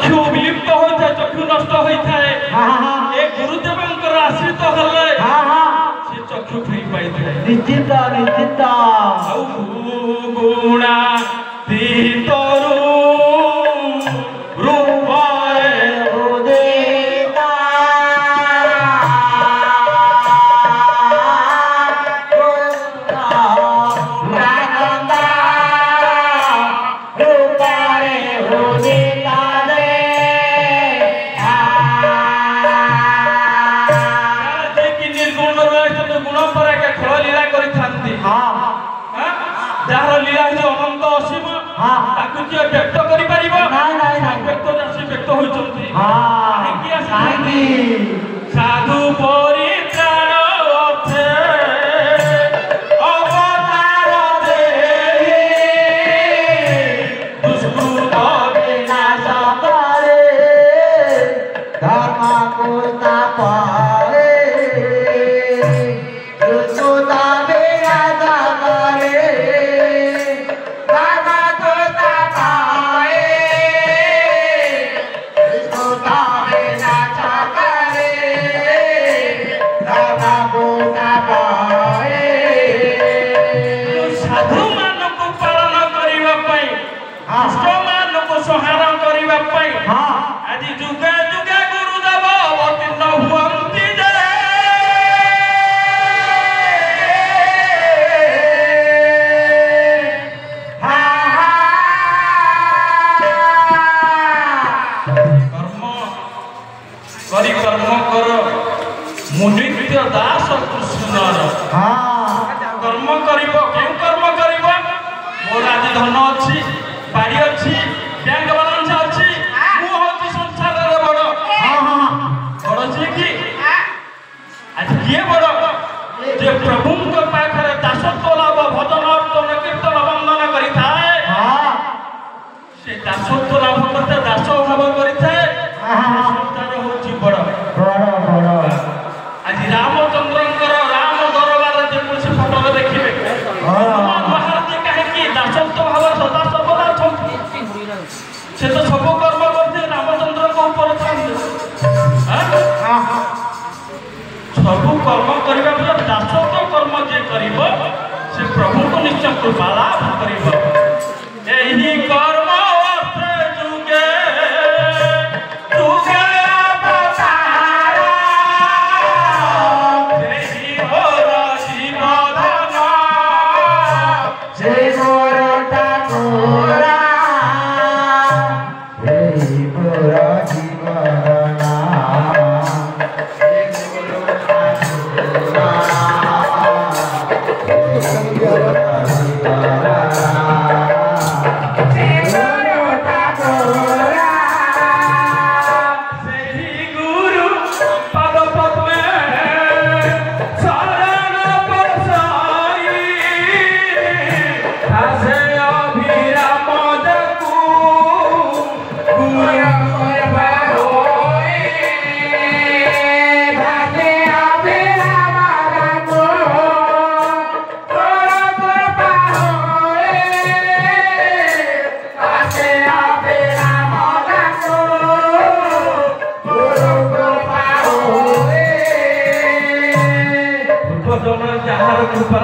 चक्षु विलिप्त होता है चक्षु नष्ट होता है एक गुरुदेवंकर आश्रित हेले से चक्षु फ्री पाई है निश्चित निश्चित गुणा तीतरु व्यक्त कर व्यक्त होती साधु परित्राण अर्थे अवतार देहि दुष्कृत विनाश करे धर्म को तापरे दुष्कृत विनाश करे संहार करने आज जुगे जुगे गुरुदेव अवतीर्ण हुअन्ति कर्म कर मुनित्य दास कृष्णर कर्म कर कर्म कर मोर आज धन अच्छी बाड़ी अच्छी बैंक बालांस अच्छी मु होची संसार रे बड़ बड़ छी कि आज किए बड़ जे प्रभु को पाखरे दासत्व लाभ भजन अर्चन कीर्तन वंदन करि थाए से दासत्व लाभ करते दास भाव करि थाए संसार होची बड़ बड़ आज रामचंद्रंकर राम दरबार जे कुछ फोटो देखिबे महाराज कहे कि दासत्व भाव सदा सबला छथि से तो सब कर्म करते रामचंद्र को ऊपर सब कर्म करने दास तो कर्म जे करिब से प्रभु को निश्चय कृपा लाभ करिब एही कर्म अर्थे जुगे जुगे अवतार एही मोर जीवन से मोर ठाकुरा जहार कृपा